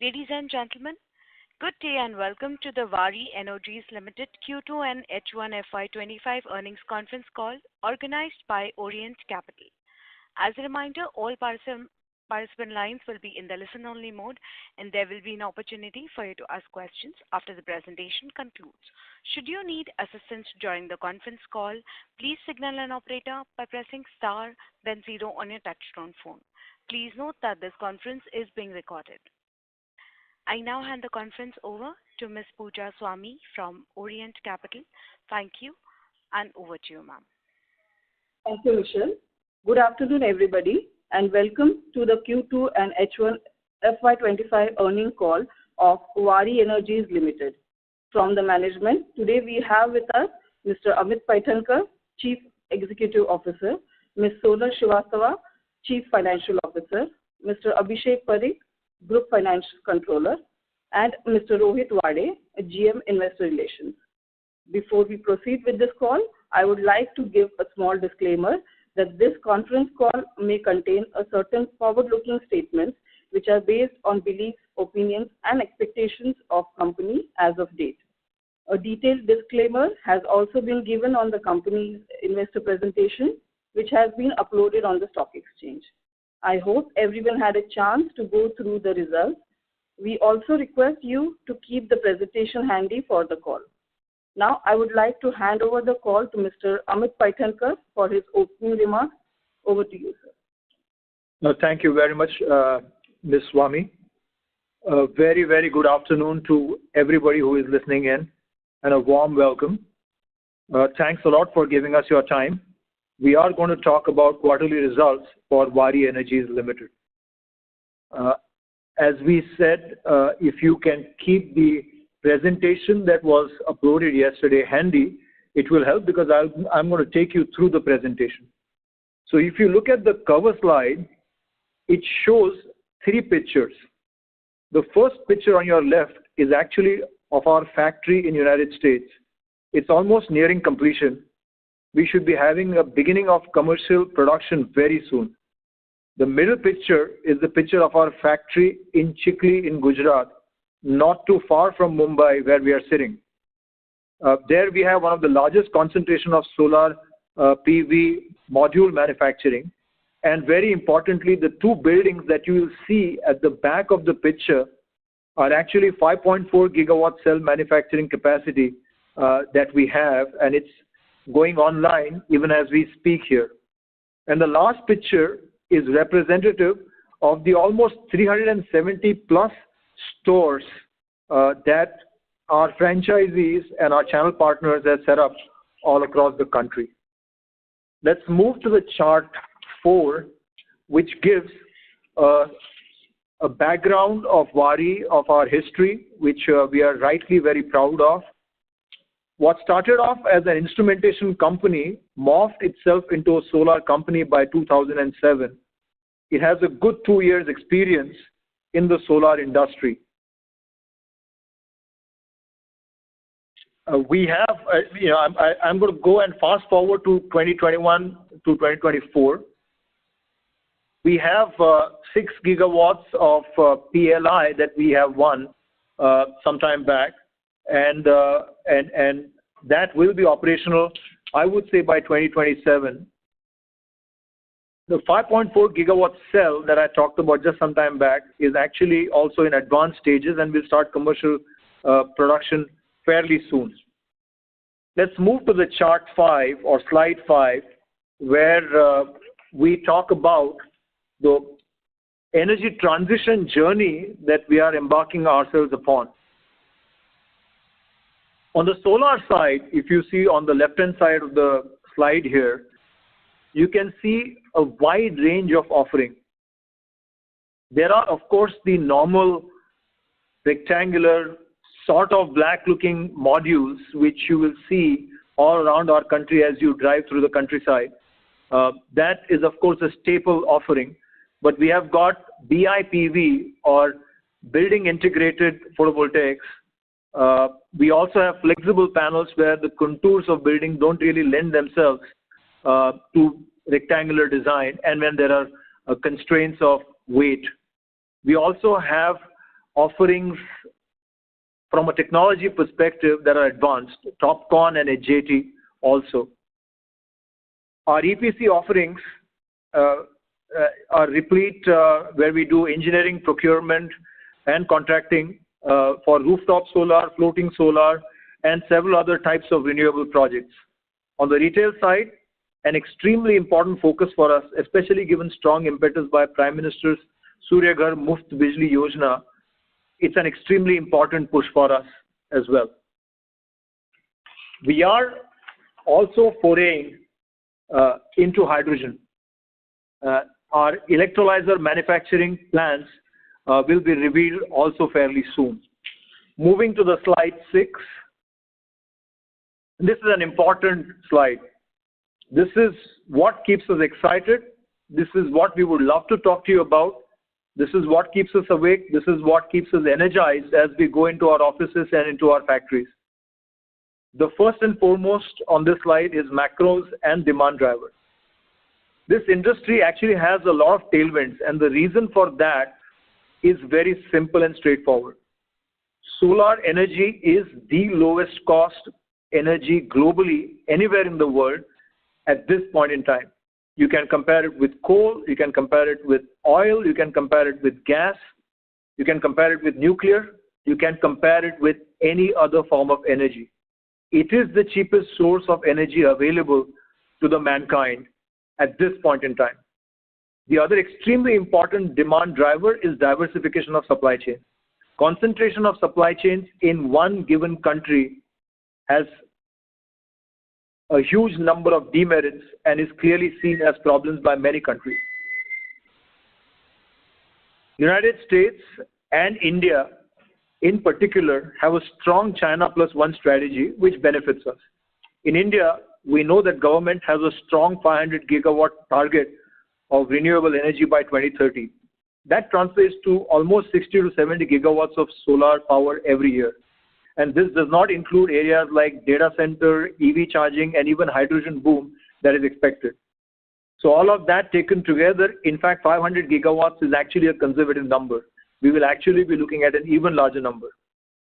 Ladies and gentlemen, good day and welcome to the Waaree Energies Limited Q2 and H1FY25 earnings conference call organized by Orient Capital. As a reminder, all participant lines will be in the listen-only mode, and there will be an opportunity for you to ask questions after the presentation concludes. Should you need assistance during the conference call, please signal an operator by pressing star, then zero on your touch-tone phone. Please note that this conference is being recorded. I now hand the conference over to Ms. Pooja Swami from Orient Capital. Thank you, and over to you, ma'am. Thank you, Michelle. Good afternoon, everybody, and welcome to the Q2 and H1 FY25 earnings call of Waaree Energies Limited. From the management, today we have with us Mr. Amit Paithankar, Chief Executive Officer, Ms. Sonal Srivastava, Chief Financial Officer, Mr. Abhishek Parikh, Group Financial Controller, and Mr. Rohit Waaree, GM Investor Relations. Before we proceed with this call, I would like to give a small disclaimer that this conference call may contain a certain forward-looking statements which are based on beliefs, opinions, and expectations of company as of date. A detailed disclaimer has also been given on the company's investor presentation, which has been uploaded on the stock exchange. I hope everyone had a chance to go through the results. We also request you to keep the presentation handy for the call. Now, I would like to hand over the call to Mr. Amit Paithankar for his opening remarks. Over to you, sir. No, thank you very much, Ms. Swami. Very, very good afternoon to everybody who is listening in, and a warm welcome. Thanks a lot for giving us your time. We are going to talk about quarterly results for Waaree Energies Limited. As we said, if you can keep the presentation that was uploaded yesterday handy, it will help because I'm going to take you through the presentation. So if you look at the cover slide, it shows three pictures. The first picture on your left is actually of our factory in the United States. It's almost nearing completion. We should be having a beginning of commercial production very soon. The middle picture is the picture of our factory in Chikli in Gujarat, not too far from Mumbai where we are sitting. There we have one of the largest concentration of solar PV module manufacturing. And very importantly, the two buildings that you will see at the back of the picture are actually 5.4 gigawatt cell manufacturing capacity that we have, and it's going online even as we speak here. And the last picture is representative of the almost 370 plus stores that our franchisees and our channel partners have set up all across the country. Let's move to the chart 4, which gives a background of Waaree, of our history, which we are rightly very proud of. What started off as an instrumentation company morphed itself into a solar company by 2007. It has a good 2 years experience in the solar industry. We have, I'm going to go and fast forward to 2021 to 2024. We have 6 gigawatts of PLI that we have won some time back. And that will be operational, I would say, by 2027. The 5.4 gigawatt cell that I talked about just some time back is actually also in advanced stages and will start commercial production fairly soon. Let's move to the chart 5 or slide 5, where we talk about the energy transition journey that we are embarking ourselves upon. On the solar side, if you see on the left-hand side of the slide here, you can see a wide range of offering. There are, of course, the normal rectangular, sort of black-looking modules, which you will see all around our country as you drive through the countryside. That is, of course, a staple offering. But we have got BIPV, or Building Integrated Photovoltaics. We also have flexible panels where the contours of buildings don't really lend themselves to rectangular design, and when there are constraints of weight. We also have offerings from a technology perspective that are advanced, TopCon and HJT also. Our EPC offerings are replete, where we do engineering, procurement, and contracting for rooftop solar, floating solar, and several other types of renewable projects. On the retail side, an extremely important focus for us, especially given strong impetus by Prime Minister's Surya Ghar Muft Bijli Yojana, it's an extremely important push for us as well. We are also foraying into hydrogen. Our electrolyzer manufacturing plans will be revealed also fairly soon. Moving to the slide 6. This is an important slide. This is what keeps us excited. This is what we would love to talk to you about. This is what keeps us awake. This is what keeps us energized as we go into our offices and into our factories. The first and foremost on this slide is macros and demand drivers. This industry actually has a lot of tailwinds, and the reason for that is very simple and straightforward. Solar energy is the lowest cost energy globally anywhere in the world at this point in time. You can compare it with coal, you can compare it with oil, you can compare it with gas, you can compare it with nuclear, you can compare it with any other form of energy. It is the cheapest source of energy available to the mankind at this point in time. The other extremely important demand driver is diversification of supply chain. Concentration of supply chains in one given country has a huge number of demerits and is clearly seen as problems by many countries. United States and India in particular have a strong China plus one strategy which benefits us. In India, we know that government has a strong 500 gigawatt target of renewable energy by 2030. That translates to almost 60 to 70 gigawatts of solar power every year. And this does not include areas like data center, EV charging, and even hydrogen boom that is expected. So all of that taken together, in fact, 500 gigawatts is actually a conservative number. We will actually be looking at an even larger number.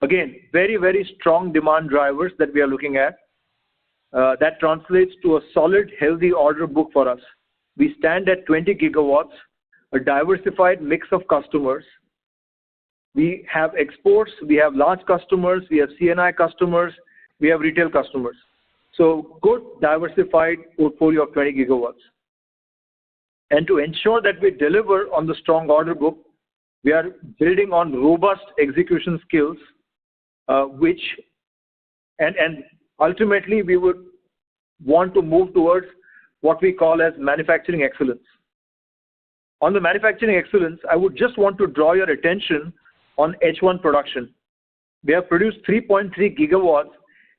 Again, very, very strong demand drivers that we are looking at. That translates to a solid, healthy order book for us. We stand at 20 gigawatts, a diversified mix of customers. We have exports, we have large customers, we have CNI customers, we have retail customers. So good diversified portfolio of 20 gigawatts. And to ensure that we deliver on the strong order book, we are building on robust execution skills, and ultimately we would want to move towards what we call as manufacturing excellence. On the manufacturing excellence, I would just want to draw your attention on H1 production. We have produced 3.3 gigawatts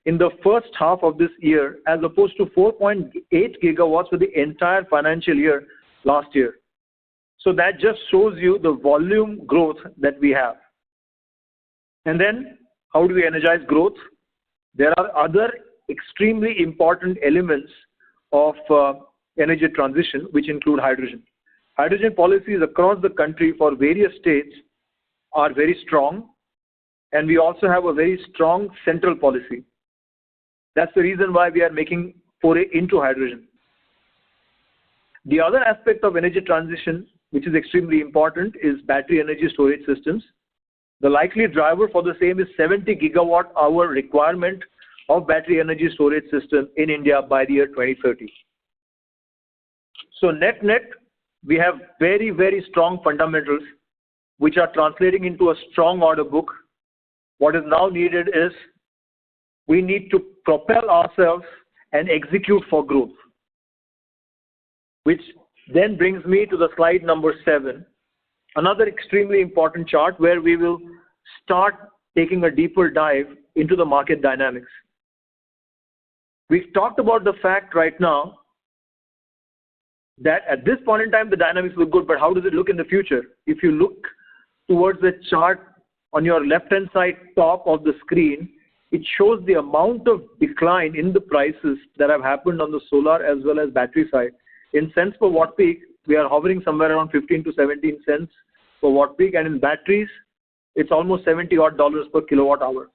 in the first half of this year as opposed to 4.8 gigawatts for the entire financial year last year. So that just shows you the volume growth that we have. And then how do we energize growth? There are other extremely important elements of energy transition which include hydrogen. Hydrogen policies across the country for various states are very strong, and we also have a very strong central policy. That's the reason why we are making foray into hydrogen. The other aspect of energy transition, which is extremely important, is battery energy storage systems. The likely driver for the same is 70 gigawatt hour requirement of battery energy storage system in India by the year 2030. So net, we have very, very strong fundamentals which are translating into a strong order book. What is now needed is we need to propel ourselves and execute for growth, which then brings me to the slide number 7, another extremely important chart where we will start taking a deeper dive into the market dynamics. We've talked about the fact right now that at this point in time the dynamics look good, but how does it look in the future? If you look towards the chart on your left hand side top of the screen, it shows the amount of decline in the prices that have happened on the solar as well as battery side. In cents per watt peak, we are hovering somewhere around 15 to 17 cents per watt peak, and in batteries, it's almost $70 odd per kilowatt hour.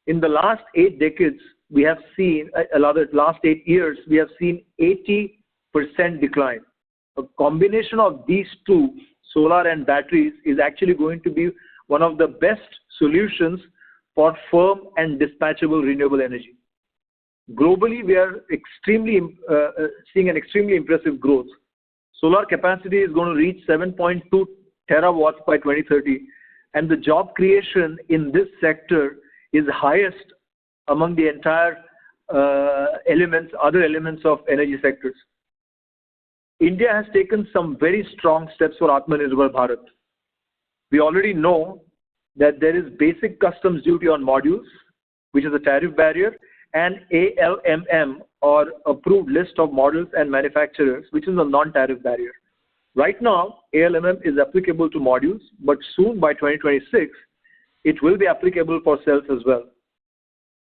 In the last 8 decades, we have seen, last 8 years, we have seen 80% decline. A combination of these two, solar and batteries, is actually going to be one of the best solutions for firm and dispatchable renewable energy. Globally, we are seeing an extremely impressive growth. Solar capacity is going to reach 7.2 terawatts by 2030, and the job creation in this sector is highest among the entire other elements of energy sectors. India has taken some very strong steps for Atmanirbhar Bharat. We already know that there is basic customs duty on modules, which is a tariff barrier, and ALMM, or approved list of models and manufacturers, which is a non-tariff barrier. Right now, ALMM is applicable to modules, but soon by 2026, it will be applicable for cells as well.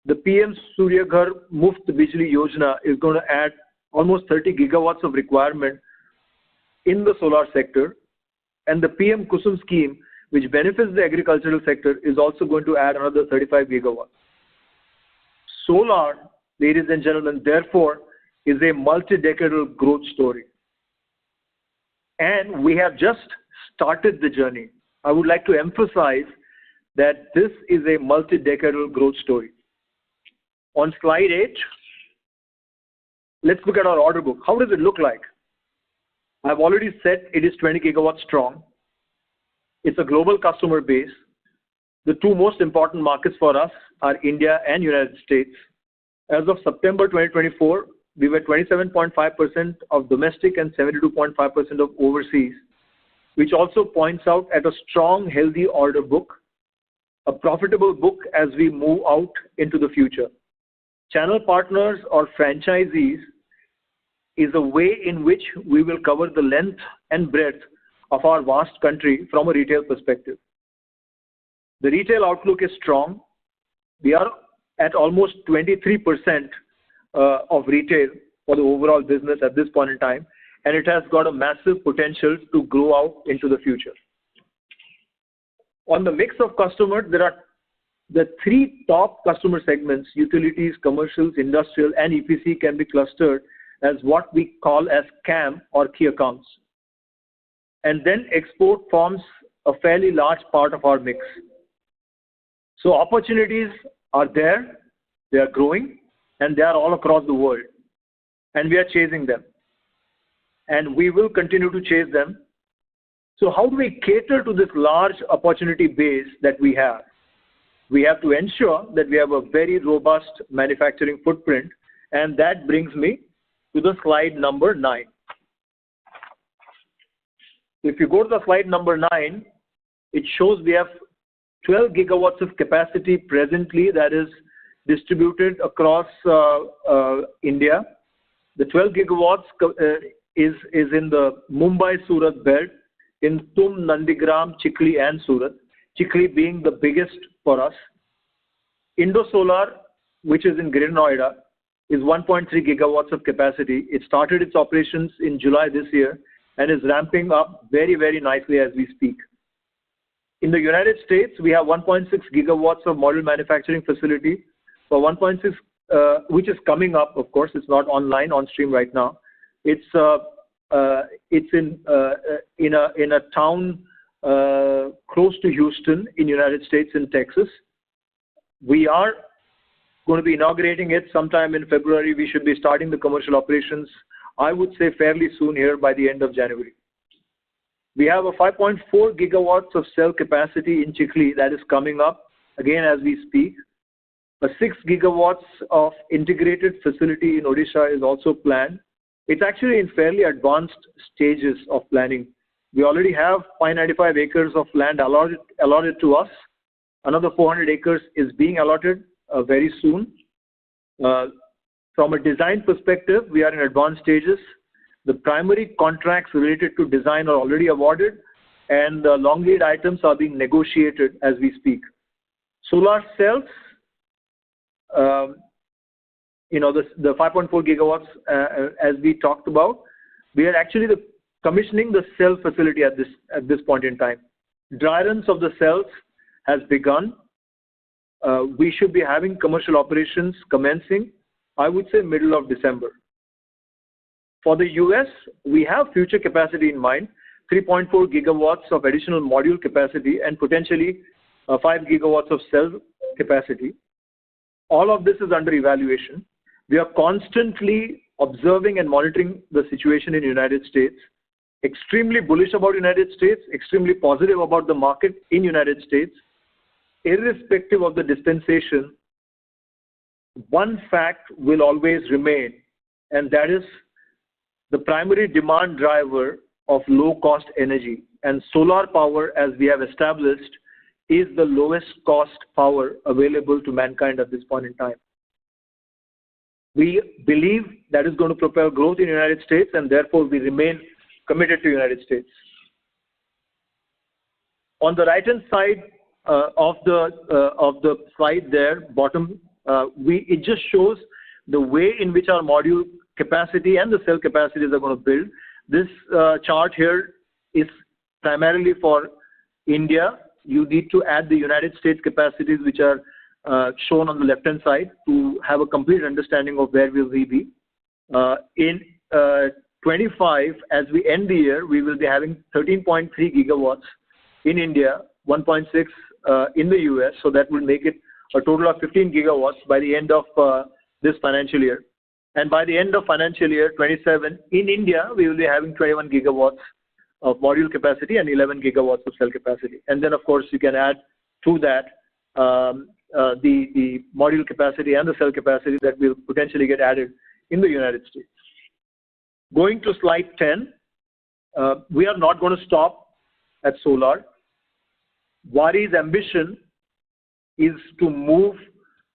The PM Surya Ghar Muft Bijli Yojana is going to add almost 30 gigawatts of requirement in the solar sector, and the PM Kusum scheme, which benefits the agricultural sector, is also going to add another 35 gigawatts. Solar, ladies and gentlemen, therefore, is a multi-decadal growth story. And we have just started the journey. I would like to emphasize that this is a multi-decadal growth story. On slide 8, let's look at our order book. How does it look like? I've already said it is 20 gigawatts strong. It's a global customer base. The two most important markets for us are India and United States. As of September 2024, we were 27.5% of domestic and 72.5% of overseas, which also points out at a strong, healthy order book, a profitable book as we move out into the future. Channel partners or franchisees is a way in which we will cover the length and breadth of our vast country from a retail perspective. The retail outlook is strong. We are at almost 23% of retail for the overall business at this point in time, and it has got a massive potential to grow out into the future. On the mix of customers, there are the 3 top customer segments: utilities, commercials, industrial, and EPC can be clustered as what we call as CAM, or key accounts. And then export forms a fairly large part of our mix. So opportunities are there, they are growing, and they are all across the world. And we are chasing them. And we will continue to chase them. So how do we cater to this large opportunity base that we have? We have to ensure that we have a very robust manufacturing footprint, and that brings me to the slide number 9. If you go to the slide number 9, it shows we have 12 gigawatts of capacity presently that is distributed across India. The 12 gigawatts is in the Mumbai-Surat belt, in Tum, Nandigram, Chikhli, and Surat. Chikhli being the biggest for us. Indosolar, which is in Greater Noida, is 1.3 gigawatts of capacity. It started its operations in July this year and is ramping up very, very nicely as we speak. In the United States, we have 1.6 gigawatts of module manufacturing facility for 1.6, which is coming up, of course. It's not online, on stream right now. It's in a town close to Houston in United States, in Texas. We are going to be inaugurating it sometime in February. We should be starting the commercial operations, I would say, fairly soon here by the end of January. We have a 5.4 gigawatts of cell capacity in Chikhli that is coming up again as we speak. A 6 gigawatts of integrated facility in Odisha is also planned. It's actually in fairly advanced stages of planning. We already have 595 acres of land allotted to us. Another 400 acres is being allotted very soon. From a design perspective, we are in advanced stages. The primary contracts related to design are already awarded, and the long lead items are being negotiated as we speak. Solar cells, the 5.4 gigawatts as we talked about, we are actually commissioning the cell facility at this point in time. Dry runs of the cells has begun. We should be having commercial operations commencing, I would say, middle of December. For the US, we have future capacity in mind, 3.4 gigawatts of additional module capacity and potentially 5 gigawatts of cell capacity. All of this is under evaluation. We are constantly observing and monitoring the situation in the United States. Extremely bullish about United States, extremely positive about the market in United States. Irrespective of the dispensation, one fact will always remain, and that is the primary demand driver of low-cost energy. And solar power, as we have established, is the lowest cost power available to mankind at this point in time. We believe that is going to propel growth in the United States, and therefore we remain committed to the United States. On the right-hand side of the slide there, bottom, it just shows the way in which our module capacity and the cell capacities are going to build. This chart here is primarily for India. You need to add the United States capacities, which are shown on the left-hand side, to have a complete understanding of where will we be. In 25, as we end the year, we will be having 13.3 gigawatts in India, 1.6 in the US, so that will make it a total of 15 gigawatts by the end of this financial year. And by the end of financial year 27, in India, we will be having 21 gigawatts of module capacity and 11 gigawatts of cell capacity. And then, of course, you can add to that the module capacity and the cell capacity that will potentially get added in the United States. Going to slide 10, we are not going to stop at solar. Waaree's ambition is to move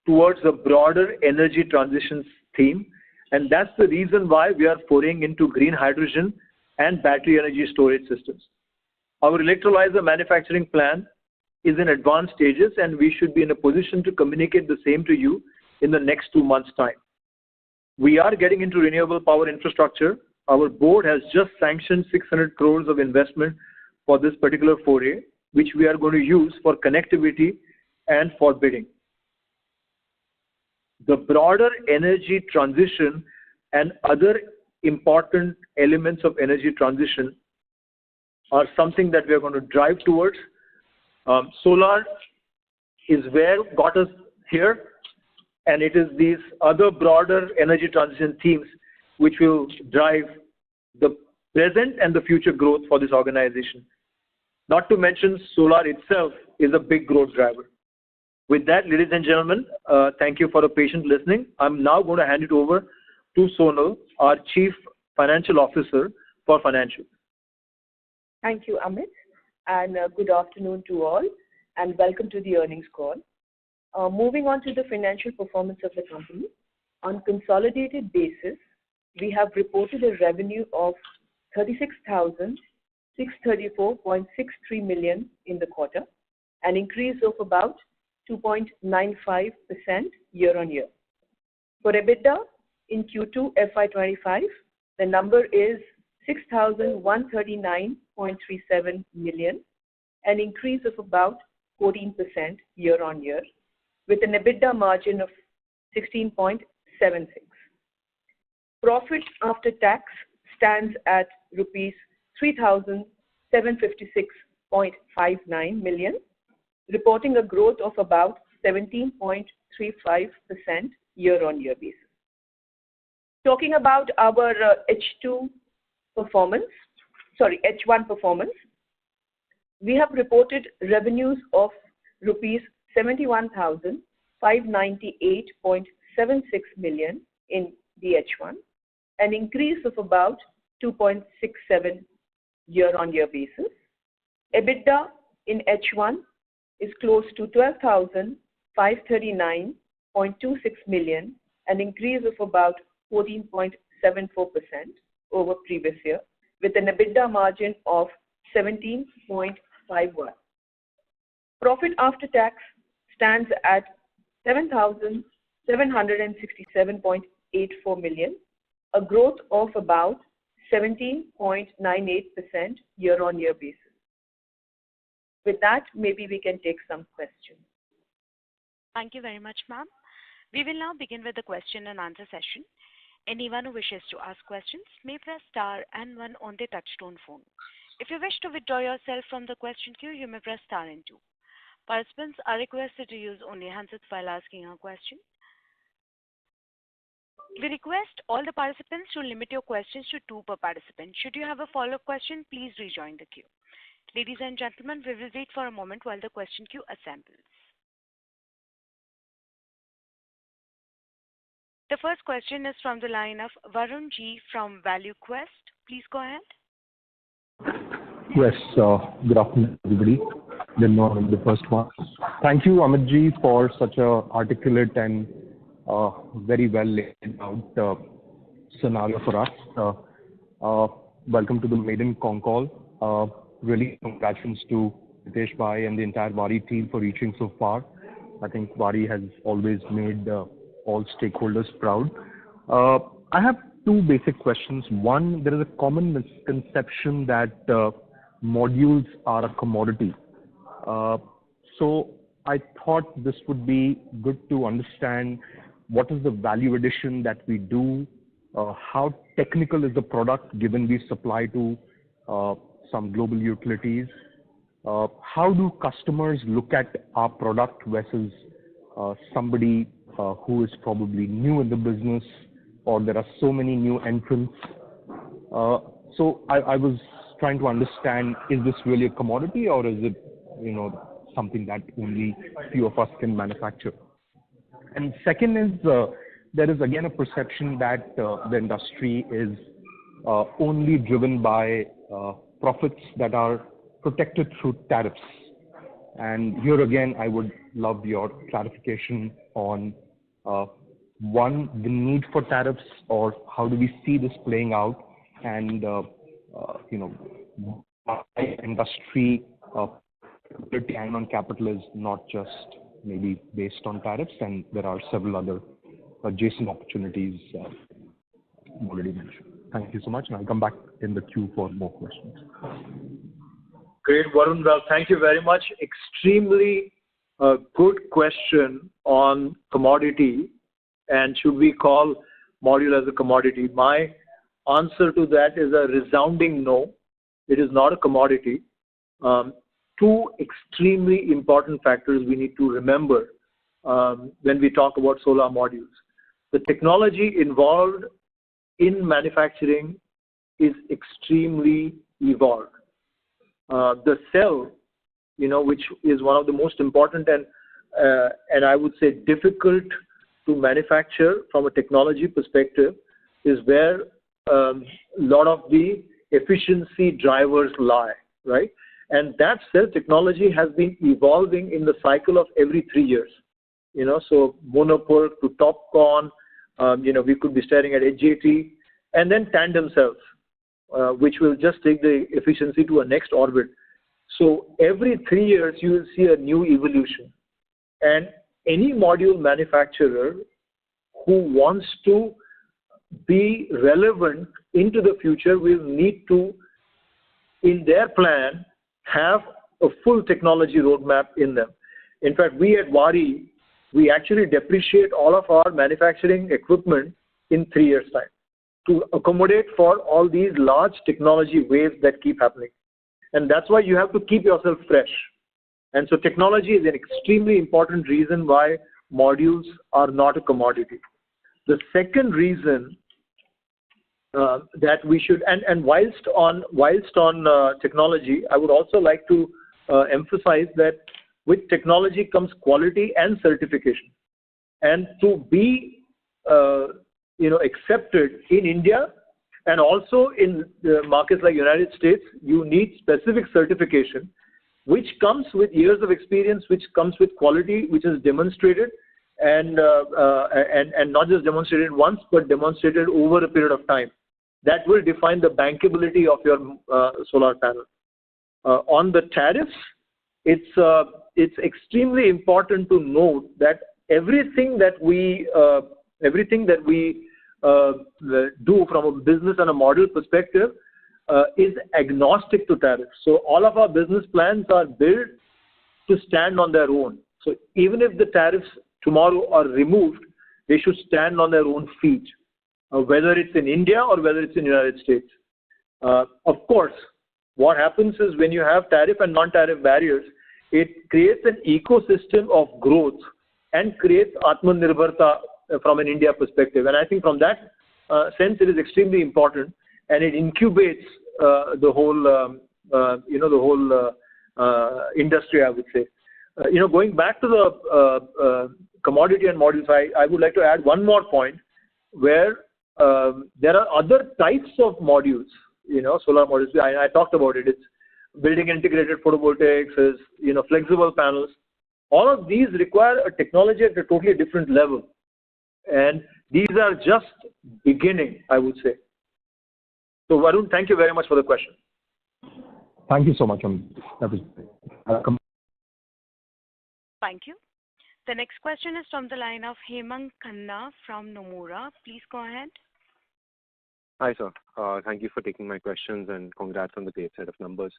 towards a broader energy transition theme, and that's the reason why we are foraying into green hydrogen and battery energy storage systems. Our electrolyzer manufacturing plan is in advanced stages, and we should be in a position to communicate the same to you in the next 2 months' time. We are getting into renewable power infrastructure. Our board has just sanctioned 600 crores of investment for this particular foray, which we are going to use for connectivity and for bidding. The broader energy transition and other important elements of energy transition are something that we are going to drive towards. Solar is where got us here, and it is these other broader energy transition themes which will drive the present and the future growth for this organization. Not to mention, solar itself is a big growth driver. With that, ladies and gentlemen, thank you for the patient listening. I'm now going to hand it over to Sonal, our Chief Financial Officer for Financials. Thank you, Amit, and good afternoon to all, and welcome to the earnings call. Moving on to the financial performance of the company. On consolidated basis, we have reported a revenue of 36,634.63 million in the quarter, an increase of about 2.95% year-on-year. For EBITDA in Q2FY25, the number is 6,139.37 million, an increase of about 14% year-on-year, with an EBITDA margin of 16.76. Profit after tax stands at rupees 3,756.59 million, reporting a growth of about 17.35% year-on-year basis. Talking about our H1 performance, we have reported revenues of rupees 71,598.76 million in the H1, an increase of about 2.67 year-on-year basis. EBITDA in H1 is close to 12,539.26 million, an increase of about 14.74% over previous year, with an EBITDA margin of 17.51. Profit after tax stands at 7,767.84 million, a growth of about 17.98% year-on-year basis. With that, maybe we can take some questions. Thank you very much, ma'am. We will now begin with the question and answer session. Anyone who wishes to ask questions may press star and one on their touchtone phone. If you wish to withdraw yourself from the question queue, you may press star and two. Participants are requested to use only handsets while asking a question. We request all the participants to limit your questions to two per participant. Should you have a follow-up question, please rejoin the queue. Ladies and gentlemen, we will wait for a moment while the question queue assembles. The first question is from the line of Varun G from ValueQuest. Please go ahead. Yes, good afternoon, everybody. Good morning, the first one. Thank you, Amit ji, for such a articulate and very well laid out scenario for us. Welcome to the maiden concall. Really congratulations to Hitesh Bhai and the entire Waaree team for reaching so far. I think Waaree has always made all stakeholders proud. I have two basic questions. One, there is a common misconception that modules are a commodity. So I thought this would be good to understand what is the value addition that we do, how technical is the product given we supply to some global utilities, how do customers look at our product versus somebody who is probably new in the business, or there are so many new entrants. So I was trying to understand, is this really a commodity, or is it, something that only few of us can manufacture? And second is, there is again a perception that the industry is only driven by profits that are protected through tariffs. And here again, I would love your clarification on one, the need for tariffs, or how do we see this playing out, and industry return on capital is not just maybe based on tariffs, and there are several other adjacent opportunities already mentioned. Thank you so much, and I'll come back in the queue for more questions. Great, Varun. Well, thank you very much. Extremely good question on commodity, and should we call module as a commodity? My answer to that is a resounding no. It is not a commodity. Two extremely important factors we need to remember when we talk about solar modules. The technology involved in manufacturing is extremely evolved. The cell, which is one of the most important and I would say difficult to manufacture from a technology perspective, is where a lot of the efficiency drivers lie, right? And that cell technology has been evolving in the cycle of every 3 years. So monopole to TOPCon, we could be staring at HJT, and then tandem cells, which will just take the efficiency to a next orbit. So every 3 years, you will see a new evolution. And any module manufacturer who wants to be relevant into the future will need to, in their plan, have a full technology roadmap in them. In fact, we at Waaree, we actually depreciate all of our manufacturing equipment in 3 years' time to accommodate for all these large technology waves that keep happening. And that's why you have to keep yourself fresh. And so technology is an extremely important reason why modules are not a commodity. The second reason that we should, and whilst on technology, I would also like to emphasize that with technology comes quality and certification. And to be accepted in India and also in markets like United States, you need specific certification, which comes with years of experience, which comes with quality, which is demonstrated and not just demonstrated once, but demonstrated over a period of time. That will define the bankability of your solar panel. On the tariffs, it's extremely important to note that everything that we do from a business and a model perspective is agnostic to tariffs. So all of our business plans are built to stand on their own. So even if the tariffs tomorrow are removed, they should stand on their own feet, whether it's in India or whether it's in the United States. Of course, what happens is when you have tariff and non-tariff barriers, it creates an ecosystem of growth and creates Atmanirbharta from an India perspective. And I think from that sense, it is extremely important, and it incubates the whole, industry, I would say. Going back to the commodity and modules, I would like to add one more point where there are other types of modules, solar modules. I talked about it. It's building integrated photovoltaics, is, flexible panels. All of these require a technology at a totally different level. And these are just beginning, I would say. So Varun, thank you very much for the question. Thank you so much. That was Thank you. The next question is from the line of Hemang Khanna from Nomura. Please go ahead. Hi, sir. Thank you for taking my questions and congrats on the great set of numbers.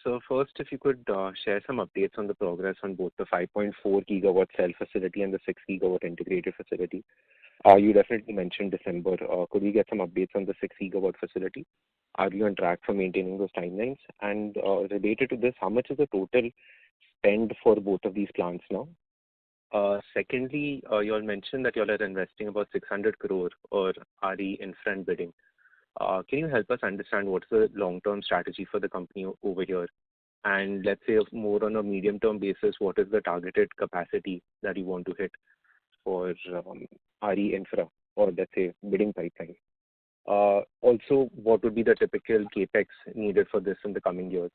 So first, if you could share some updates on the progress on both the 5.4 gigawatt cell facility and the 6 gigawatt integrated facility. You definitely mentioned December. Could we get some updates on the 6 gigawatt facility? Are you on track for maintaining those timelines? And related to this, how much is the total spend for both of these plants now? Secondly, you all mentioned that you all are investing about 600 crore or Waaree infra and bidding. Can you help us understand what's the long-term strategy for the company over here? And let's say more on a medium-term basis, what is the targeted capacity that you want to hit for Waaree infra or let's say bidding pipeline? Also, what would be the typical capex needed for this in the coming years?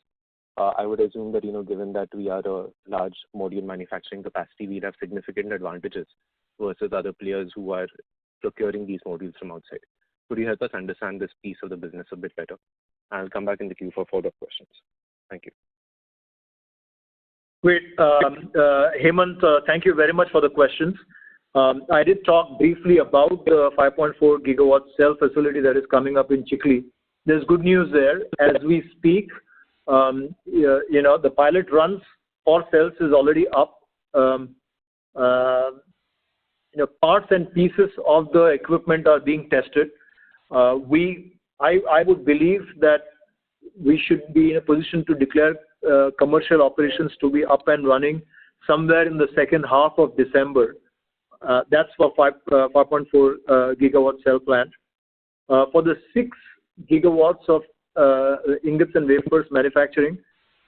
I would assume that, given that we are a large module manufacturing capacity, we'd have significant advantages versus other players who are procuring these modules from outside. Could you help us understand this piece of the business a bit better? I'll come back in the queue for follow-up questions. Thank you. Great. Hemant, thank you very much for the questions. I did talk briefly about the 5.4 gigawatt cell facility that is coming up in Chikli. There's good news there. As we speak, the pilot runs for cells is already up. Parts and pieces of the equipment are being tested. I would believe that we should be in a position to declare commercial operations to be up and running somewhere in the second half of December. That's for 5.4 gigawatt cell plant. For the 6 gigawatts of ingots and wafers manufacturing,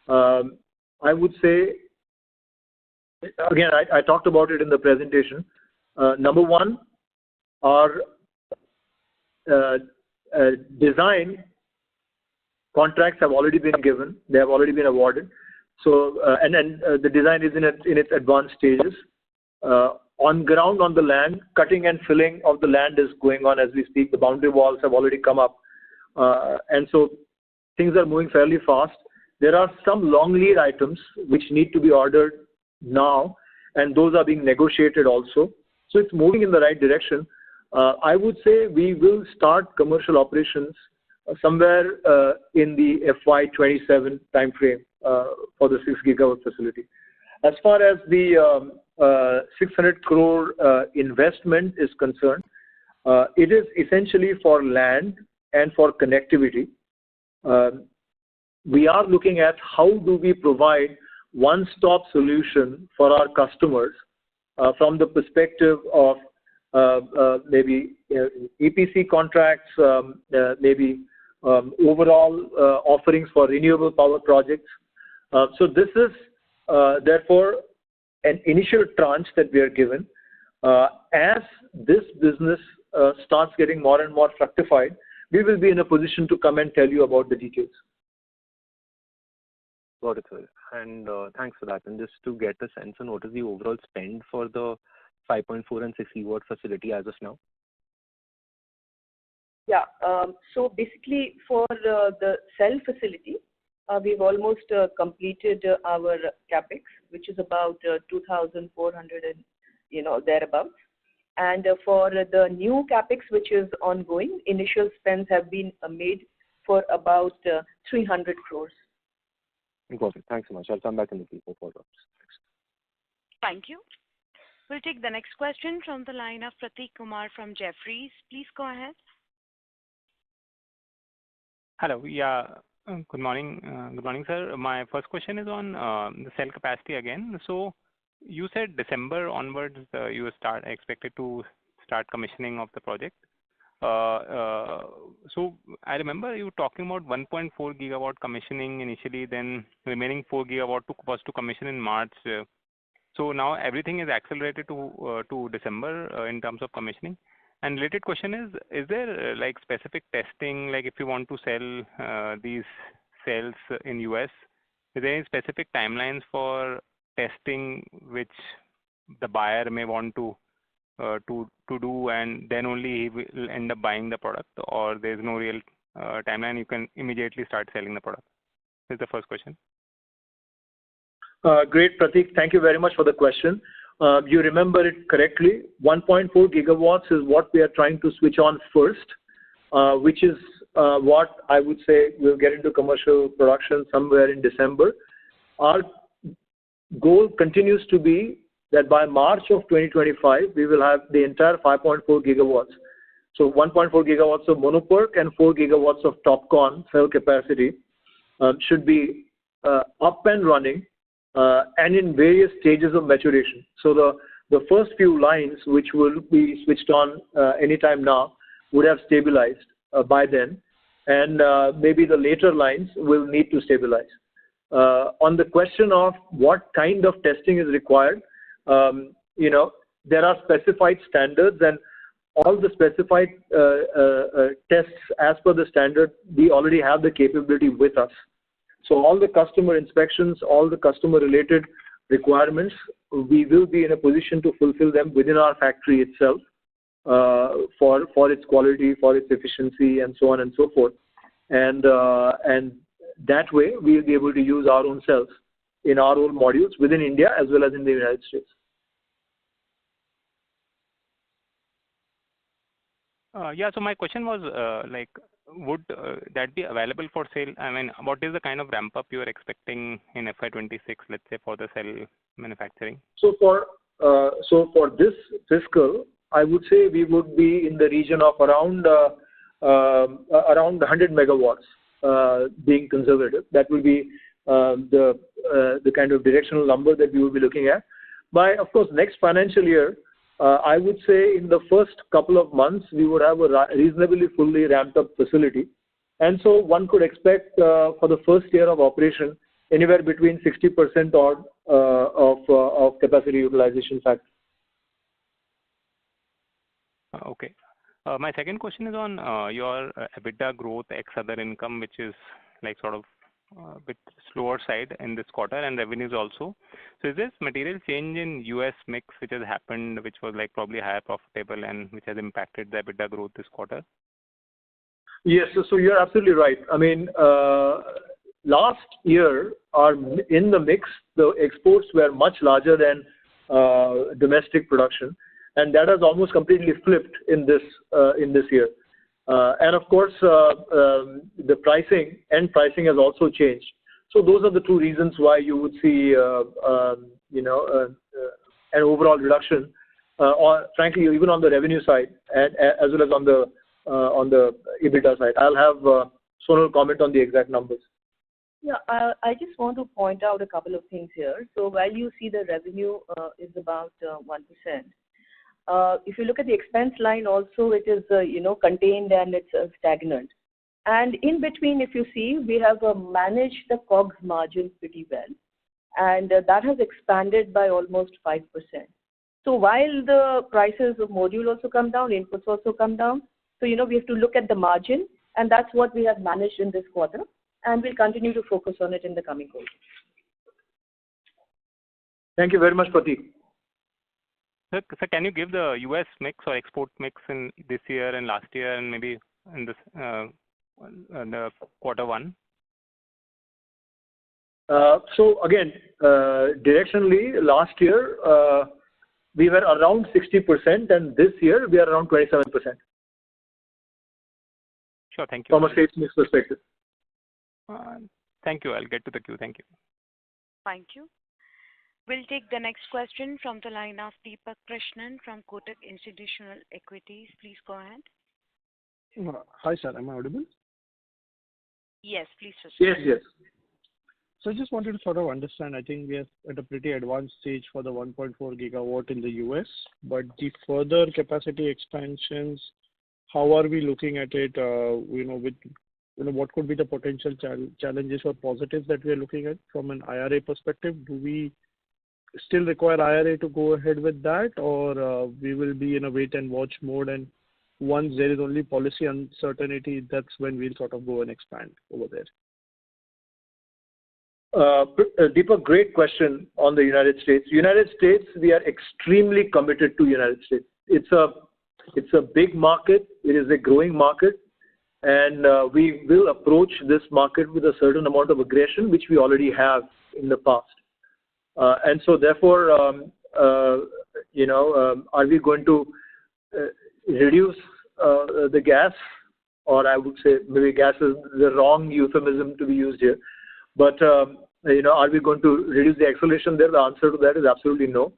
I would say, again, I talked about it in the presentation. Number one, our design contracts have already been given. They have already been awarded. So, and the design is in its advanced stages. On ground, on the land, cutting and filling of the land is going on as we speak. The boundary walls have already come up. And so things are moving fairly fast. There are some long lead items which need to be ordered now, and those are being negotiated also. So it's moving in the right direction. I would say we will start commercial operations somewhere in the FY27 timeframe for the 6 gigawatt facility. As far as the 600 crore investment is concerned, it is essentially for land and for connectivity. We are looking at how do we provide one-stop solution for our customers from the perspective of maybe EPC contracts, maybe overall offerings for renewable power projects. So this is therefore an initial tranche that we are given. As this business starts getting more and more fructified, we will be in a position to come and tell you about the details. Got it, sir. And thanks for that. And just to get a sense on what is the overall spend for the 5.4 and 6 gigawatt facility as of now? Yeah. So basically for the cell facility, we've almost completed our capex, which is about 2,400 and thereabouts. And for the new capex, which is ongoing, initial spends have been made for about 300 crores. Got it. Thanks so much. I'll come back in the queue for follow-ups. Thanks. Thank you. We'll take the next question from the line of Prateek Kumar from Jefferies. Please go ahead. Hello. Yeah. Good morning. Good morning, sir. My first question is on the cell capacity again. So you said December onwards, you expected to start commissioning of the project. So I remember you talking about 1.4 gigawatt commissioning initially, then remaining 4 gigawatt was to commission in March. So now everything is accelerated to December in terms of commissioning. And related question is there like specific testing, like if you want to sell these cells in US, is there any specific timelines for testing which the buyer may want to do, and then only he will end up buying the product, or there's no real timeline, you can immediately start selling the product? This is the first question. Great, Prateek. Thank you very much for the question. You remember it correctly. 1.4 gigawatts is what we are trying to switch on first, which is what I would say we'll get into commercial production somewhere in December. Our goal continues to be that by March of 2025, we will have the entire 5.4 gigawatts. So 1.4 gigawatts of monoPERC and 4 gigawatts of TOPCon cell capacity should be up and running and in various stages of maturation. So the first few lines, which will be switched on anytime now, would have stabilized by then, and maybe the later lines will need to stabilize. On the question of what kind of testing is required, there are specified standards, and all the specified tests as per the standard, we already have the capability with us. So all the customer inspections, all the customer related requirements, we will be in a position to fulfill them within our factory itself for its quality, for its efficiency, and so on and so forth. And that way, we will be able to use our own cells in our own modules within India as well as in the United States. Yeah, so my question was like, would that be available for sale? I mean, what is the kind of ramp up you are expecting in FY26, let's say, for the cell manufacturing? So for this fiscal, I would say we would be in the region of around 100 megawatts, being conservative. That will be the kind of directional number that we will be looking at. By, of course, next financial year, I would say in the first couple of months, we would have a reasonably fully ramped up facility. And so one could expect for the first year of operation, anywhere between 60% odd of capacity utilization factor. Okay. My second question is on your EBITDA growth ex other income, which is like sort of a bit slower side in this quarter, and revenues also. So is this material change in US mix which has happened, which was like probably higher profitable and which has impacted the EBITDA growth this quarter? Yes, so you're absolutely right. I mean, last year, in the mix, the exports were much larger than domestic production, and that has almost completely flipped in this year. And of course, the pricing has also changed. So those are the two reasons why you would see, an overall reduction, or frankly, even on the revenue side, and as well as on the EBITDA side. I'll have Sonal comment on the exact numbers. Yeah, I just want to point out a couple of things here. So while you see the revenue is about 1%, if you look at the expense line also, it is contained and it's stagnant. And in between, if you see, we have managed the COGS margin pretty well, and that has expanded by almost 5%. So while the prices of module also come down, inputs also come down, so we have to look at the margin, and that's what we have managed in this quarter, and we'll continue to focus on it in the coming quarters. Thank you very much, Prateek. Sir, can you give the US mix or export mix in this year and last year, and maybe in this the quarter one? So again, directionally, last year we were around 60%, and this year we are around 27%. Sure. Thank you. from a sales mix perspective. Thank you. I'll get to the queue. Thank you. Thank you. We'll take the next question from the line of Deepak Krishnan from Kotak Institutional Equities. Please go ahead. Hi, sir. Am I audible? Yes, please proceed. Yes. So I just wanted to sort of understand, I think we are at a pretty advanced stage for the 1.4 gigawatt in the US, but the further capacity expansions, how are we looking at it, what could be the potential challenges or positives that we are looking at from an IRA perspective? Do we still require IRA to go ahead with that, or we will be in a wait and watch mode, and once there is only policy uncertainty, that's when we'll sort of go and expand over there? Deepak, great question on the United States. United States, we are extremely committed to United States. It's a big market. It is a growing market, and we will approach this market with a certain amount of aggression, which we already have in the past. And so, therefore, are we going to reduce the gas? Or I would say maybe gas is the wrong euphemism to be used here. But, are we going to reduce the acceleration there? The answer to that is absolutely no.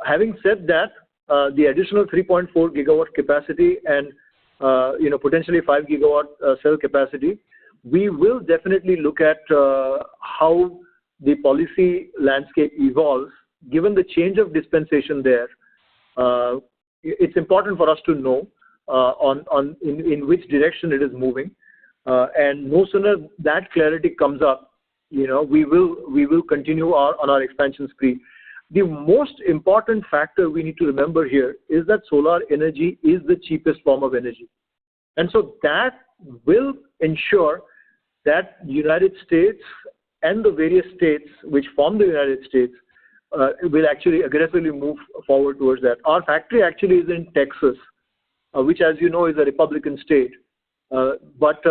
Having said that, the additional 3.4 gigawatt capacity and, potentially 5 gigawatt cell capacity, we will definitely look at how the policy landscape evolves. Given the change of dispensation there, it's important for us to know in which direction it is moving. And no sooner that clarity comes up, we will continue on our expansion spree. The most important factor we need to remember here is that solar energy is the cheapest form of energy. And so that will ensure that United States and the various states which form the United States will actually aggressively move forward towards that. Our factory actually is in Texas, which, as you know, is a Republican state. But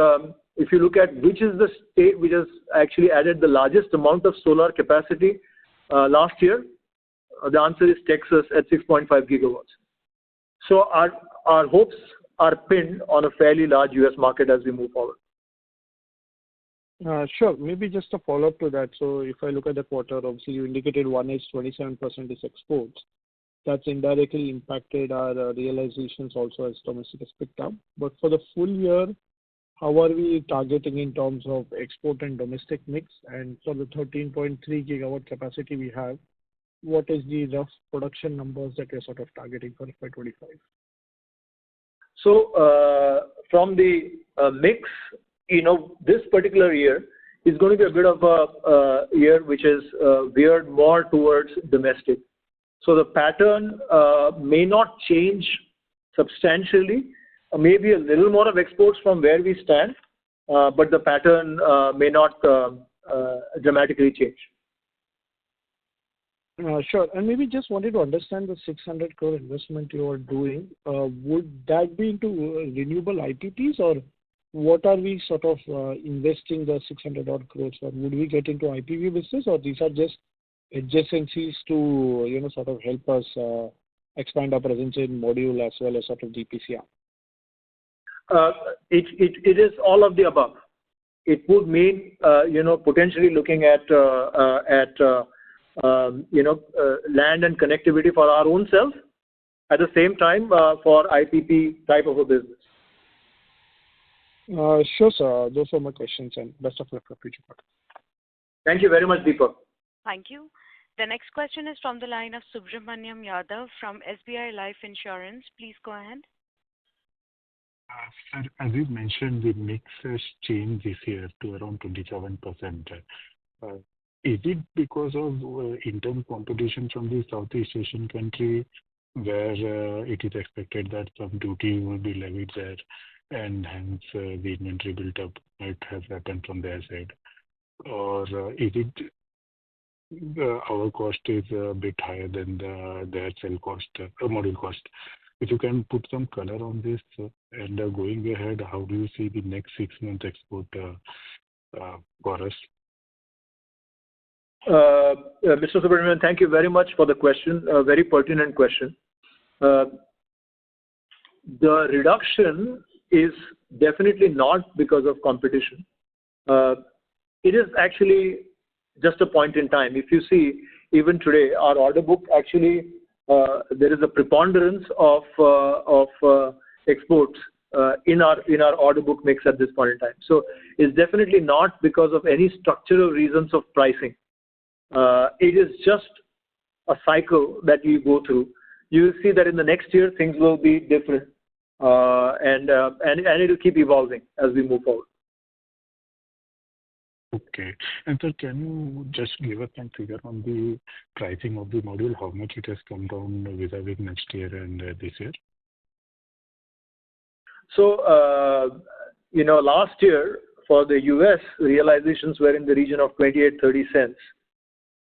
if you look at which is the state which has actually added the largest amount of solar capacity last year, the answer is Texas at 6.5 gigawatts. So our hopes are pinned on a fairly large US market as we move forward. Sure. Maybe just a follow-up to that. So if I look at the quarter, obviously you indicated 27% is exports. That's indirectly impacted our realizations also as domestic has picked up. But for the full year, how are we targeting in terms of export and domestic mix? And for the 13.3 gigawatt capacity we have, what is the rough production numbers that you're sort of targeting for FY25? So from the mix, this particular year is going to be a bit of a year which is veered more towards domestic. So the pattern may not change substantially, maybe a little more of exports from where we stand, but the pattern may not dramatically change. Sure. And maybe just wanted to understand the 600 crore investment you are doing. Would that be into renewable IPPs, or what are we sort of investing the 600 odd crores for? Would we get into IPP business, or these are just adjacencies to, sort of help us expand our presence in module as well as sort of DPCR? It is all of the above. It would mean, potentially looking at land and connectivity for our own self, at the same time for IPP type of a business. Sure, sir. Those are my questions, and best of luck for future quarters. Thank you very much, Deepak. Thank you. The next question is from the line of Subramaniam Yadav from SBI Life Insurance. Please go ahead. Sir, as you mentioned, the mix has changed this year to around 27%. Is it because of intense competition from the Southeast Asian country, where it is expected that some duty will be levied there, and hence the inventory build-up might have happened from their side? Or is it our cost is a bit higher than their cell cost, module cost? If you can put some color on this, and going ahead, how do you see the next 6 months export for us? Mr. Subramanian, thank you very much for the question, a very pertinent question. The reduction is definitely not because of competition. It is actually just a point in time. If you see, even today, our order book actually, there is a preponderance of exports in our order book mix at this point in time. So it's definitely not because of any structural reasons of pricing. It is just a cycle that we go through. You will see that in the next year things will be different, and it will keep evolving as we move forward. Okay. And sir, can you just give us some figure on the pricing of the module, how much it has come down vis-a-vis next year and this year? So, last year for the US, realizations were in the region of 28-30 cents.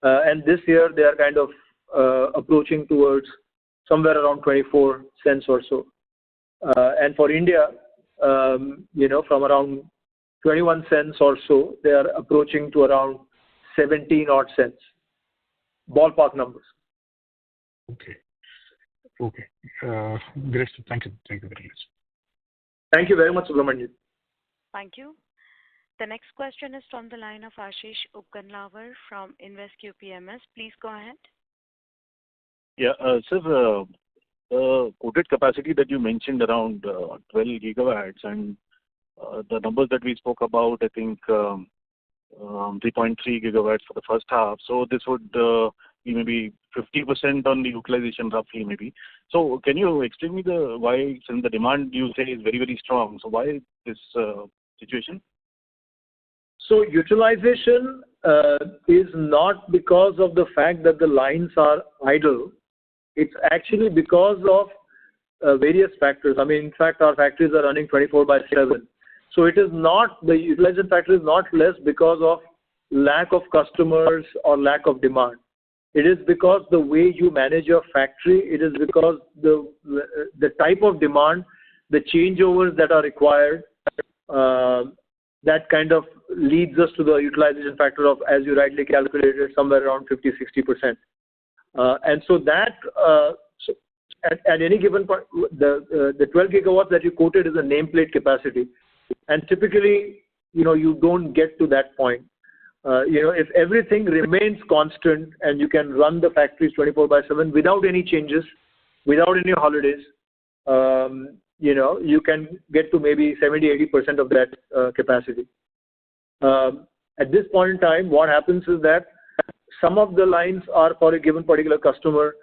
And this year they are kind of approaching towards somewhere around 24 cents or so. And for India, from around 21 cents or so, they are approaching to around 17 odd cents. Ballpark numbers. Okay. Okay. Great. Thank you. Thank you very much. Thank you very much, Subramanian. Thank you. The next question is from the line of Ashish Upganlawar from InvestQ PMS. Please go ahead. Yeah, sir, the quoted capacity that you mentioned around 12 gigawatts and the numbers that we spoke about, I think 3.3 gigawatts for the first half. So this would be maybe 50% on the utilization roughly maybe. So can you explain me why, since the demand you say is very, very strong, so why this situation? So utilization is not because of the fact that the lines are idle. It's actually because of various factors. I mean, in fact, our factories are running 24/7. So it is not, the utilization factor is not less because of lack of customers or lack of demand. It is because the way you manage your factory, it is because the type of demand, the changeovers that are required, that kind of leads us to the utilization factor of, as you rightly calculated, somewhere around 50-60%. And so that, at any given point, the 12 gigawatts that you quoted is a nameplate capacity. And typically, you don't get to that point. If everything remains constant and you can run the factories 24/7 without any changes, without any holidays, you can get to maybe 70-80% of that capacity. At this point in time, what happens is that some of the lines are for a given particular customer.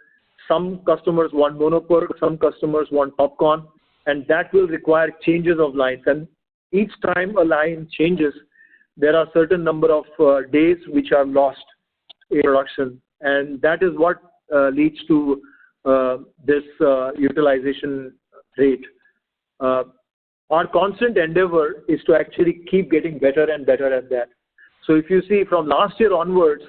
Some customers want monoPERC, some customers want TOPCon, and that will require changes of lines. And each time a line changes, there are certain number of days which are lost in production, and that is what leads to this utilization rate. Our constant endeavor is to actually keep getting better and better at that. So if you see from last year onwards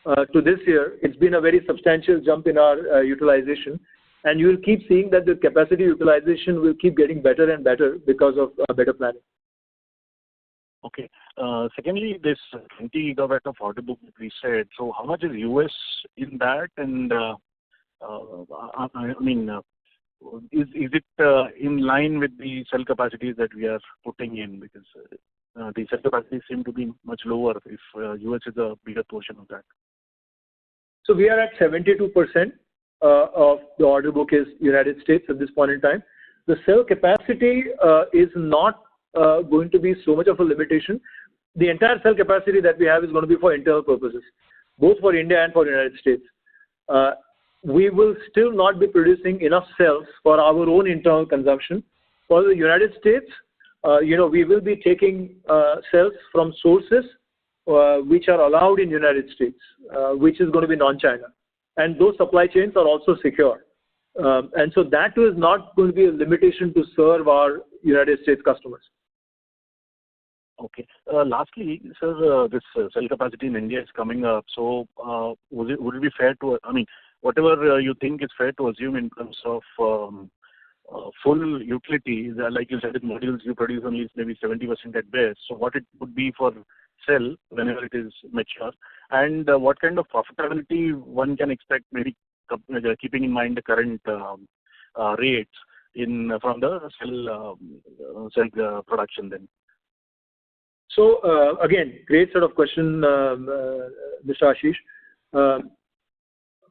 to this year, it's been a very substantial jump in our utilization, and you will keep seeing that the capacity utilization will keep getting better and better because of better planning. Okay. Secondly, this 20 gigawatt of order book that we said, so how much is US in that? And I mean, is it in line with the cell capacities that we are putting in? Because the cell capacities seem to be much lower if US is a bigger portion of that. So we are at 72% of the order book is United States at this point in time. The cell capacity is not going to be so much of a limitation. The entire cell capacity that we have is going to be for internal purposes, both for India and for the United States. We will still not be producing enough cells for our own internal consumption. For the United States, we will be taking cells from sources which are allowed in United States, which is going to be non-China. And those supply chains are also secure. And so that is not going to be a limitation to serve our United States customers. Okay. Lastly, sir, this cell capacity in India is coming up. So would it be fair to, I mean, whatever you think is fair to assume in terms of full utility, like you said, in modules you produce only maybe 70% at best. So what it would be for cell whenever it is mature, and what kind of profitability one can expect, maybe keeping in mind the current rates. from the cell production then? So again, great sort of question, Mr. Ashish.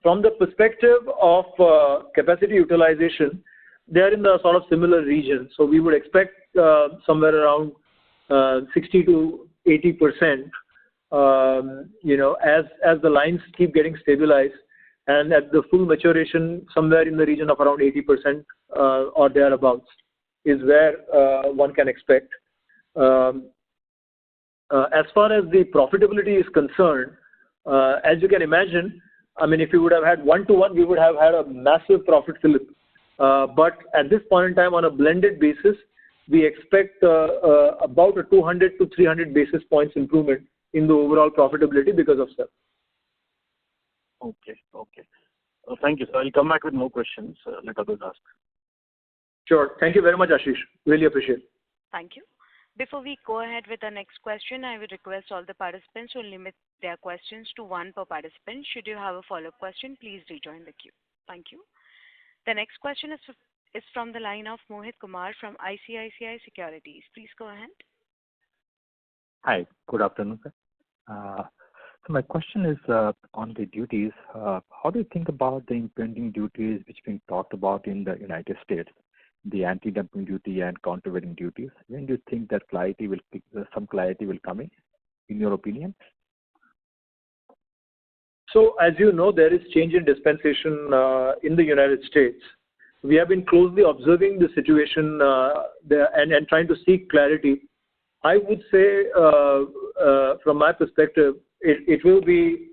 From the perspective of capacity utilization, they are in the sort of similar region. So we would expect somewhere around 60 to 80%, as the lines keep getting stabilized, and at the full maturation, somewhere in the region of around 80% or thereabouts is where one can expect. As far as the profitability is concerned, as you can imagine, I mean, if you would have had one-to-one, we would have had a massive profit fillip. But at this point in time, on a blended basis, we expect about a 200 to 300 basis points improvement in the overall profitability because of that. Okay. Thank you, sir. I'll come back with more questions. Let others ask. Sure. Thank you very much, Ashish. Really appreciate it. Thank you. Before we go ahead with the next question, I would request all the participants to limit their questions to one per participant. Should you have a follow-up question, please rejoin the queue. Thank you. The next question is from the line of Mohit Kumar from ICICI Securities. Please go ahead. Hi. Good afternoon, sir. So my question is on the duties. How do you think about the impending duties which being talked about in the United States, the anti-dumping duty and countervailing duties? When do you think that some clarity will come in your opinion? So, as you know, there is change in dispensation in the United States. We have been closely observing the situation there and trying to seek clarity. I would say, from my perspective, it will be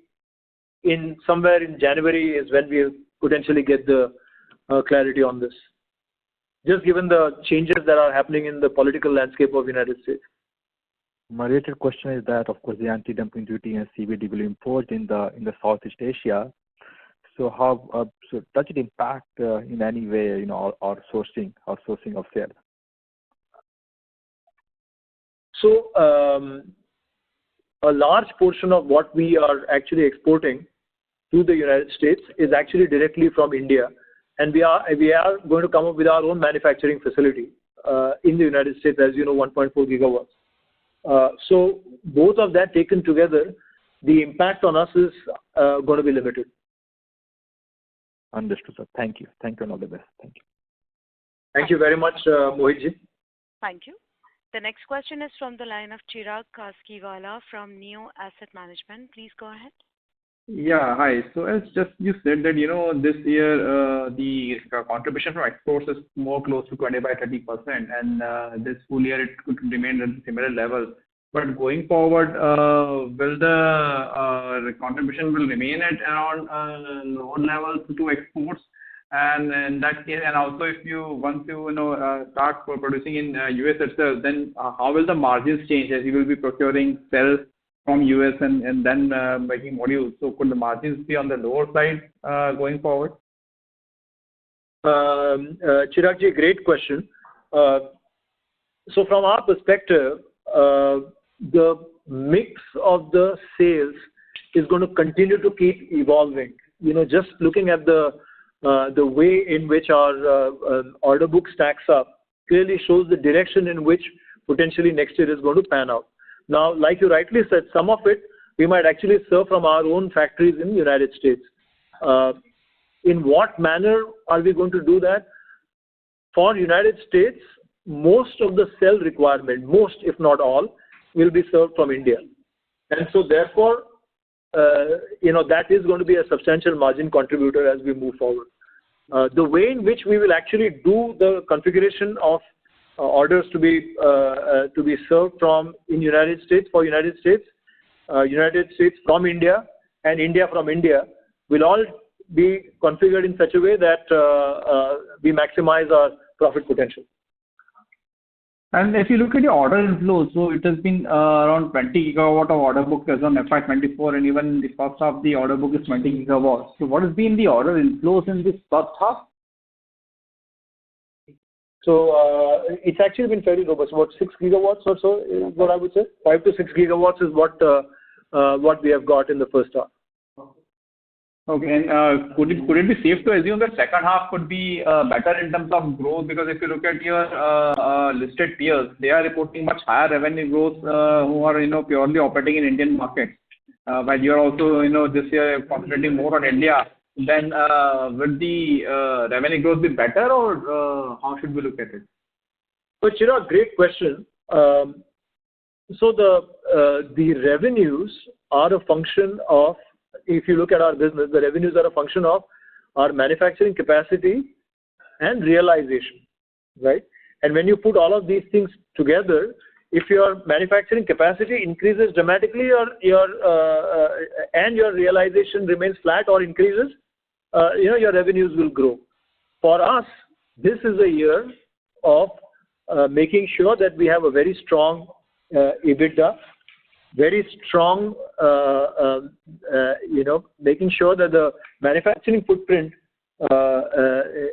somewhere in January is when we'll potentially get the clarity on this, just given the changes that are happening in the political landscape of the United States. My related question is that, of course, the anti-dumping duty and CVD will import in the Southeast Asia. So how does it impact in any way, our sourcing of sales? So a large portion of what we are actually exporting to the United States is actually directly from India, and we are going to come up with our own manufacturing facility in the United States, as you know, 1.4 gigawatts. So both of that taken together, the impact on us is going to be limited. Understood, sir. Thank you. Thank you and all the best. Thank you. Thank you very much, Mohitji. Thank you. The next question is from the line of Chirag Kaskiwala from Neo Asset Management. Please go ahead. Yeah, hi. So as just you said that, this year the contribution from exports is more close to 25-30%, and this full year it could remain at similar levels. But going forward, will the contribution will remain at around lower levels to exports? And in that case, and also if once you start producing in US itself, then how will the margins change as you will be procuring cells from US and then making modules? So could the margins be on the lower side going forward? Chiragji, great question. So from our perspective, the mix of the sales is going to continue to keep evolving. Just looking at the way in which our order book stacks up clearly shows the direction in which potentially next year is going to pan out. Now, like you rightly said, some of it we might actually serve from our own factories in the United States. In what manner are we going to do that? For United States, most of the cell requirement, most if not all, will be served from India. And so therefore, that is going to be a substantial margin contributor as we move forward. The way in which we will actually do the configuration of orders to be served from in United States for United States from India, and India from India will all be configured in such a way that we maximize our profit potential. And if you look at the order inflow, so it has been around 20 gigawatt of order book as on FY24, and even the first half the order book is 20 gigawatts. So what has been the order inflows in this first half? So it's actually been fairly robust. About 6 gigawatts or so is what I would say. 5 to 6 gigawatts is what we have got in the first half. Okay. And could it be safe to assume that second half could be better in terms of growth? Because if you look at your listed peers, they are reporting much higher revenue growth who are purely operating in Indian markets. While you are also this year concentrating more on India, then will the revenue growth be better, or how should we look at it? But Chirag, great question. So the revenues are a function of, if you look at our business, the revenues are a function of our manufacturing capacity and realization, right? And when you put all of these things together, if your manufacturing capacity increases dramatically, and your realization remains flat or increases, your revenues will grow. For us, this is a year of making sure that we have a very strong EBITDA, very strong, making sure that the manufacturing footprint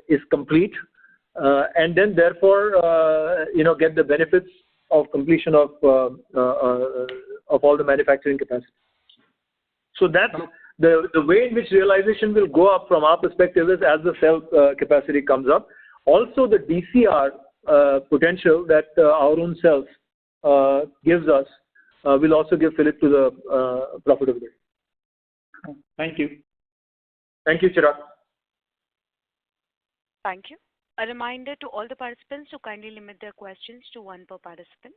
is complete, and then therefore, get the benefits of completion of all the manufacturing capacity. So that's the way in which realization will go up from our perspective is as the cell capacity comes up. Also, the DCR potential that our own cells gives us will also give fillip to the profitability. Thank you. Thank you, Chirag. Thank you. A reminder to all the participants to kindly limit their questions to one per participant.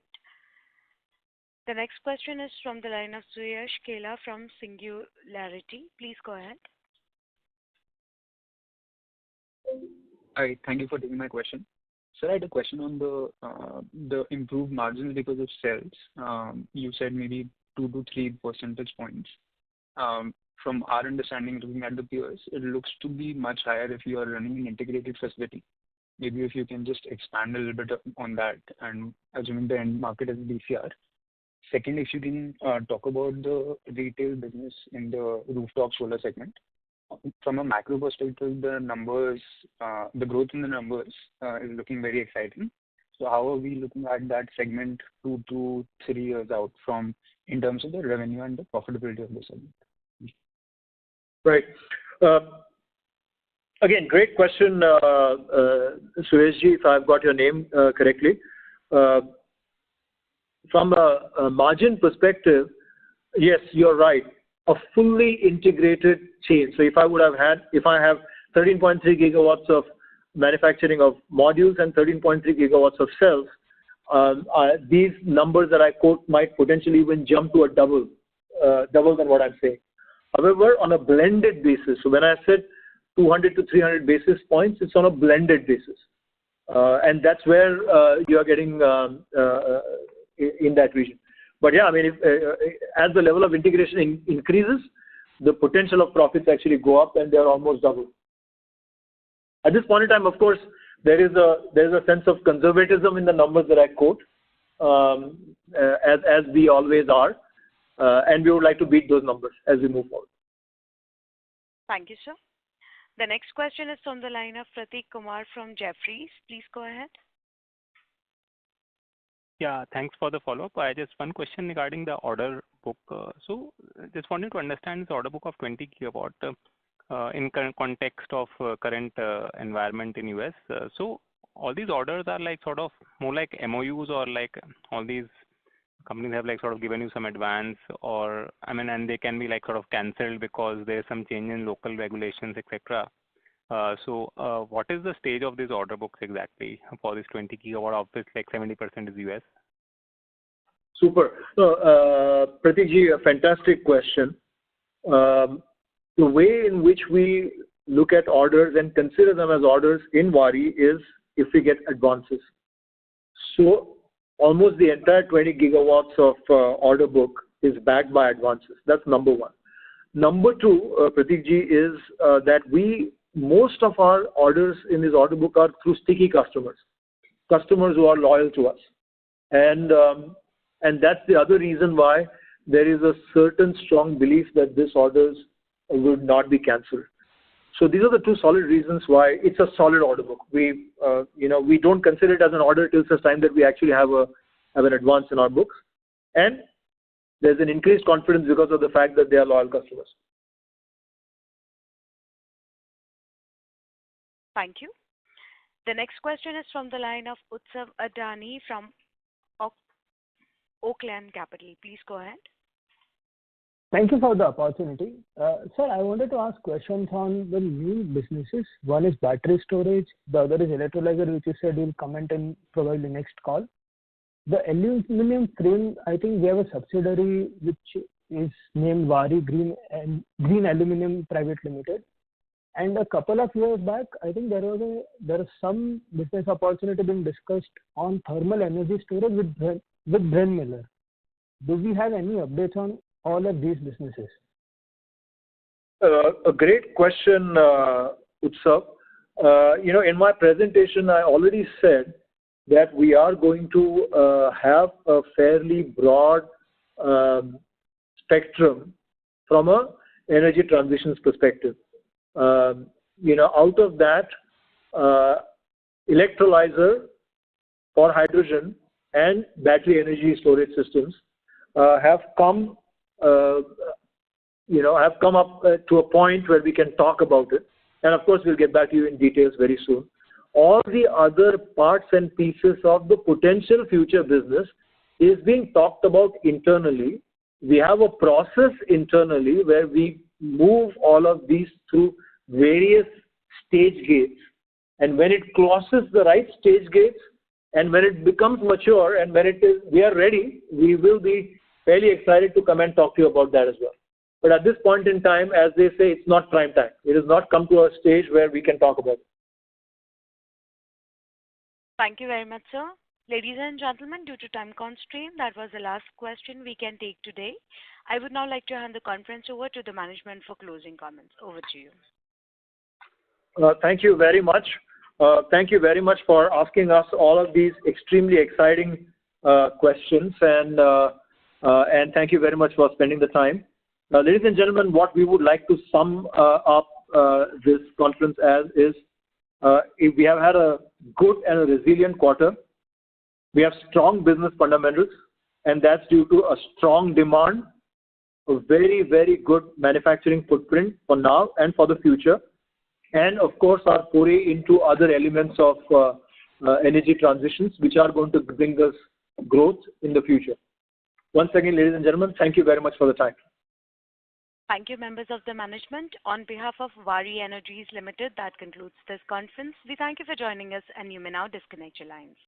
The next question is from the line of Suyash Kela from Singularity. Please go ahead. Hi, thank you for taking my question. Sir, I had a question on the improved margins because of sales. You said maybe 2 to 3 percentage points. From our understanding, looking at the peers, it looks to be much higher if you are running an integrated facility. Maybe if you can just expand a little bit on that, and assuming the end market is DCR. Second, if you can talk about the retail business in the rooftop solar segment. From a macro perspective, the numbers, the growth in the numbers is looking very exciting. So how are we looking at that segment 2 to 3 years out from in terms of the revenue and the profitability of the segment? Right. Again, great question, Sureshji, if I've got your name correctly. From a margin perspective, yes, you're right. A fully integrated chain. So if I have 13.3 gigawatts of manufacturing of modules and 13.3 gigawatts of cells, these numbers that I quote might potentially even jump to a double than what I'm saying. However, on a blended basis, so when I said 200 to 300 basis points, it's on a blended basis. And that's where you are getting in that region. But yeah, I mean, as the level of integration increases, the potential of profits actually go up and they are almost double. At this point in time, of course, there is a sense of conservatism in the numbers that I quote, as we always are, and we would like to beat those numbers as we move forward. Thank you, sir. The next question is from the line of Prateek Kumar from Jefferies. Please go ahead. Yeah, thanks for the follow-up. I just one question regarding the order book. So just wanted to understand this order book of 20 gigawatt in current context of current environment in US. So all these orders are like sort of more like MOUs, or like all these companies have like sort of given you some advance, or I mean, and they can be like sort of cancelled because there's some change in local regulations, etc. So what is the stage of these order books exactly for this 20 gigawatt, of which like 70% is US? Super. So, Prateek, a fantastic question. The way in which we look at orders and consider them as orders in Waaree is if we get advances. So almost the entire 20 gigawatts of order book is backed by advances. That's number one. Number two, Prateek, is that most of our orders in this order book are through sticky customers who are loyal to us. And that's the other reason why there is a certain strong belief that these orders would not be cancelled. So these are the two solid reasons why it's a solid order book. We don't consider it as an order till such time that we actually have an advance in our books. And there's an increased confidence because of the fact that they are loyal customers. Thank you. The next question is from the line of Utsav Adani from Oakland Capital. Please go ahead. Thank you for the opportunity. Sir, I wanted to ask questions on the new businesses. One is battery storage, the other is electrolyzer, which you said you'll comment in probably next call. The aluminum frame, I think we have a subsidiary which is named Waaree Green Aluminum Private Limited. And a couple of years back, I think there is some business opportunity being discussed on thermal energy storage with Bryn Miller. Do we have any updates on all of these businesses? A great question, Utsav. In my presentation, I already said that we are going to have a fairly broad spectrum from a energy transitions perspective. Out of that, electrolyzer for hydrogen and battery energy storage systems have come up to a point where we can talk about it. And of course, we'll get back to you in details very soon. All the other parts and pieces of the potential future business is being talked about internally. We have a process internally where we move all of these through various stage gates. And when it crosses the right stage gates and when it becomes mature and when we are ready, we will be fairly excited to come and talk to you about that as well. But at this point in time, as they say, it's not prime time. It has not come to a stage where we can talk about it. Thank you very much, sir. Ladies and gentlemen, due to time constraint, that was the last question we can take today. I would now like to hand the conference over to the management for closing comments. Over to you. Thank you very much. Thank you very much for asking us all of these extremely exciting questions, and thank you very much for spending the time. Ladies and gentlemen, what we would like to sum up this conference as is we have had a good and a resilient quarter. We have strong business fundamentals, and that's due to a strong demand, a very, very good manufacturing footprint for now and for the future, and of course our foray into other elements of energy transitions which are going to bring us growth in the future. Once again, ladies and gentlemen, thank you very much for the time. Thank you, members of the management. On behalf of Waaree Energies Limited, that concludes this conference. We thank you for joining us, and you may now disconnect your lines.